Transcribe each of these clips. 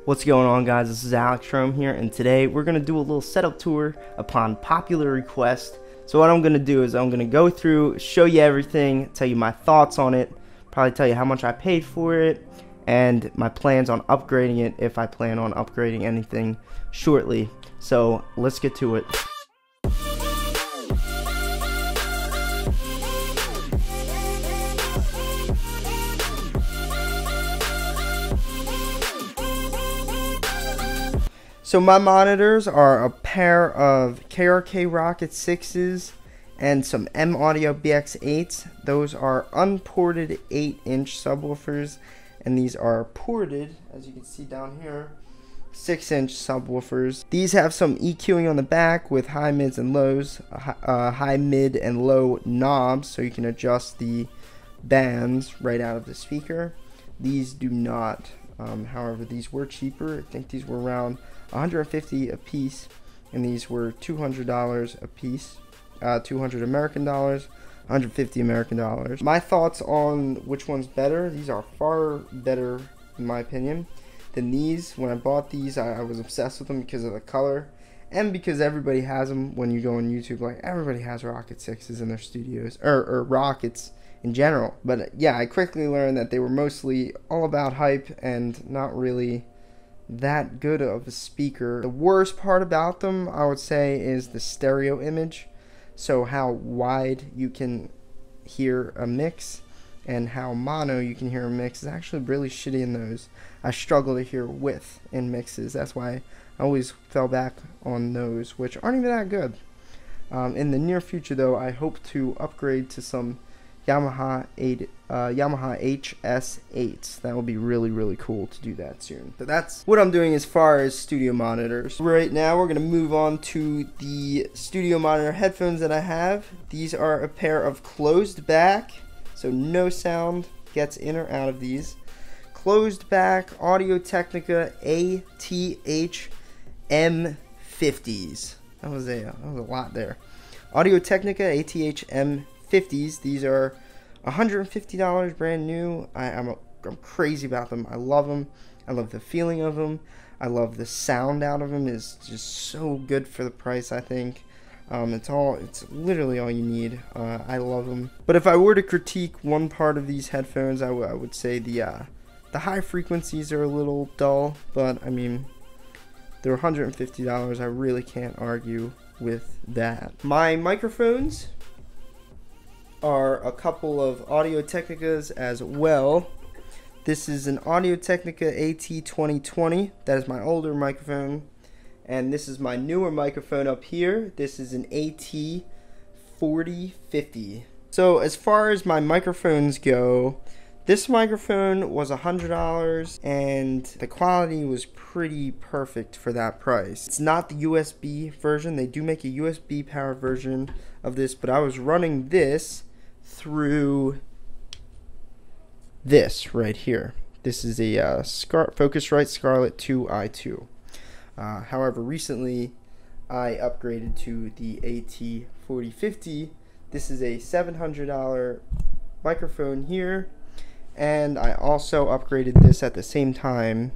What's going on, guys? This is Elektron here, and today we're going to do a little setup tour upon popular request. So what I'm going to do is I'm going to go through, show you everything, tell you my thoughts on it, probably tell you how much I paid for it, and my plans on upgrading it if I plan on upgrading anything shortly. So let's get to it. So my monitors are a pair of KRK Rocket 6s and some M Audio BX8s. Those are unported 8-inch subwoofers, and these are ported, as you can see down here, 6-inch subwoofers. These have some EQing on the back with high, mids, and lows, high, mid, and low knobs, so you can adjust the bands right out of the speaker. These do not. However, these were cheaper. I think these were around $150 a piece, and these were $200 a piece, 200 American dollars, 150 American dollars. My thoughts on which one's better: these are far better, in my opinion, than these. When I bought these, I was obsessed with them because of the color, and because everybody has them. When you go on YouTube, like, everybody has Rocket 6s in their studios, or Rockets in general. But yeah, I quickly learned that they were mostly all about hype and not really that good of a speaker. The worst part about them, I would say, is the stereo image. So how wide you can hear a mix and how mono you can hear a mix is actually really shitty in those. I struggle to hear width in mixes. That's why I always fell back on those, which aren't even that good. In the near future, though, I hope to upgrade to some Yamaha HS8s. That will be really cool to do that soon. So that's what I'm doing as far as studio monitors. Right now we're going to move on to the studio monitor headphones that I have. These are a pair of closed back, so no sound gets in or out of these. Closed back Audio Technica ATH M50s. That was a lot there. Audio Technica ATH M50s. These are $150 brand new. I'm crazy about them. I love them. I love the feeling of them. I love the sound out of them. It's just so good for the price, I think. It's literally all you need. I love them. But if I were to critique one part of these headphones, I would say the high frequencies are a little dull, but I mean, they're $150. I really can't argue with that. My microphones are a couple of Audio Technicas as well. This is an Audio Technica AT2020. That is my older microphone, and this is my newer microphone up here. This is an AT4050. So as far as my microphones go, this microphone was $100, and the quality was pretty perfect for that price. It's not the USB version. They do make a USB power version of this, but I was running this through this right here. This is a Focusrite Scarlett 2i2. However, recently I upgraded to the AT4050. This is a $700 microphone here, and I also upgraded this at the same time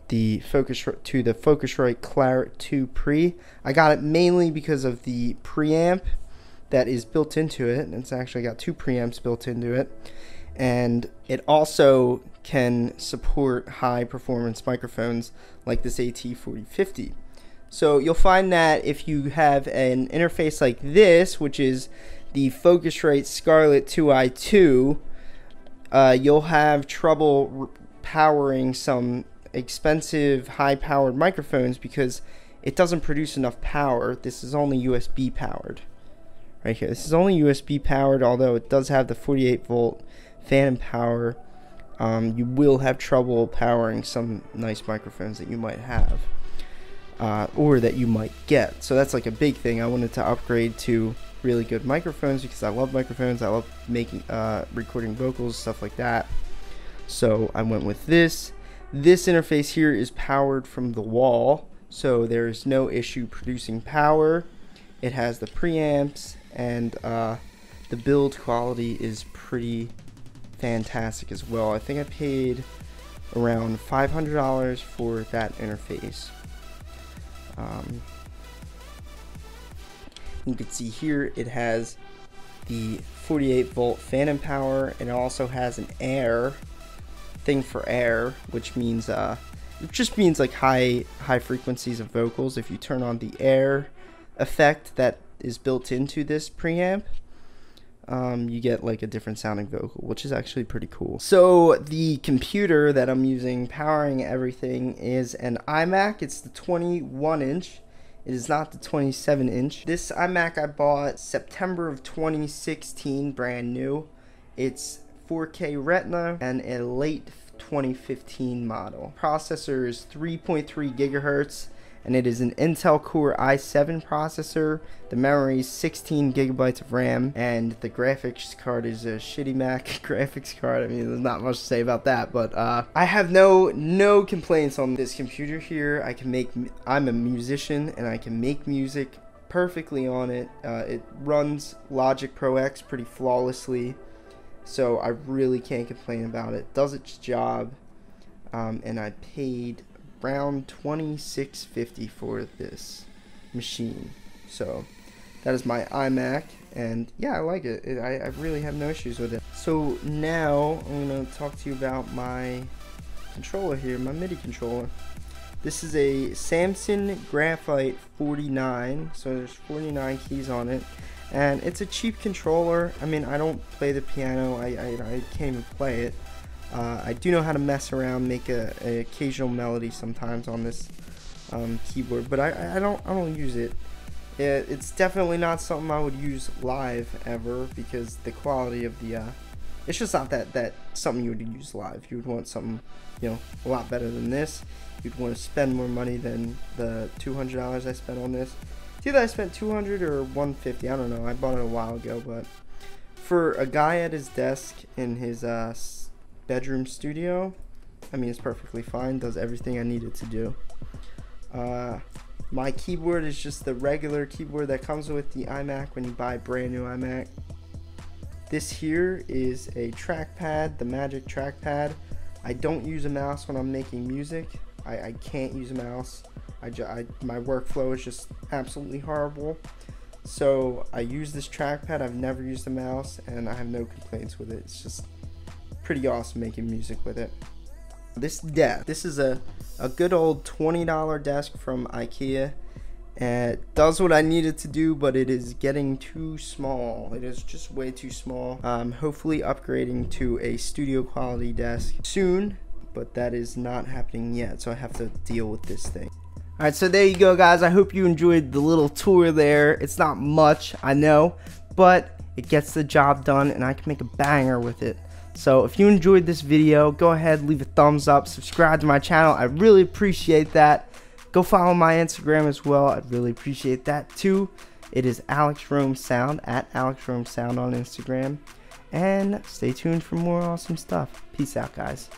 to the Focusrite Clarett 2 Pre. I got it mainly because of the preamp that is built into it. It's actually got 2 preamps built into it, and it also can support high performance microphones like this AT4050. So you'll find that if you have an interface like this, which is the Focusrite Scarlett 2i2, you'll have trouble powering some expensive high powered microphones because it doesn't produce enough power. This is only USB powered. Right here, this is only USB powered, although it does have the 48 volt phantom power. You will have trouble powering some nice microphones that you might have, or that you might get. So that's like a big thing. I wanted to upgrade to really good microphones because I love microphones. I love making, recording vocals, stuff like that. So I went with this. This interface here is powered from the wall, so there's no issue producing power. It has the preamps, and the build quality is pretty fantastic as well. I think I paid around $500 for that interface. You can see here it has the 48-volt phantom power, and it also has an air thing for air, which means it just means like high frequencies of vocals. If you turn on the air effect that is built into this preamp, you get like a different sounding vocal, which is actually pretty cool. So the computer that I'm using powering everything is an iMac. It's the 21-inch. It is not the 27-inch. This iMac I bought September of 2016, brand new. It's 4K Retina and a late 2015 model. Processor is 3.3 gigahertz, and it is an Intel Core i7 processor. The memory is 16 gigabytes of RAM, and the graphics card is a shitty Mac graphics card. I mean, there's not much to say about that, but I have no complaints on this computer here. I'm a musician, and I can make music perfectly on it. It runs Logic Pro X pretty flawlessly, so I really can't complain about it. Does its job, and I paid around $26.50 for this machine. So that is my iMac, and yeah, I like it. I really have no issues with it. So now I'm going to talk to you about my controller here, my MIDI controller. This is a Samson Graphite 49, so there's 49 keys on it, and it's a cheap controller. I mean, I don't play the piano, I can't even play it. I do know how to mess around, make an occasional melody sometimes on this keyboard, but I don't use it. It's definitely not something I would use live ever, because the quality of the it's just not that something you would use live. You would want something, you know, a lot better than this. You'd want to spend more money than the $200 I spent on this. It's either I spent $200 or $150. I don't know. I bought it a while ago, but for a guy at his desk in his bedroom studio, I mean, it's perfectly fine. Does everything I need it to do. My keyboard is just the regular keyboard that comes with the iMac when you buy a brand new iMac. This here is a trackpad, the Magic trackpad. I don't use a mouse when I'm making music. I can't use a mouse. My workflow is just absolutely horrible. So I use this trackpad. I've never used a mouse, and I have no complaints with it. It's just pretty awesome making music with it. This desk, this is a good old $20 desk from IKEA, and it does what I need it to do, but it is getting too small. It is just way too small. Hopefully upgrading to a studio quality desk soon, but that is not happening yet, so I have to deal with this thing. Alright, so there you go, guys. I hope you enjoyed the little tour there. It's not much, I know, but it gets the job done, and I can make a banger with it. So if you enjoyed this video, go ahead, leave a thumbs up, subscribe to my channel. I really appreciate that. Go follow my Instagram as well. I'd really appreciate that too. It is Alex Rome Sound, at Alex Rome Sound on Instagram. And stay tuned for more awesome stuff. Peace out, guys.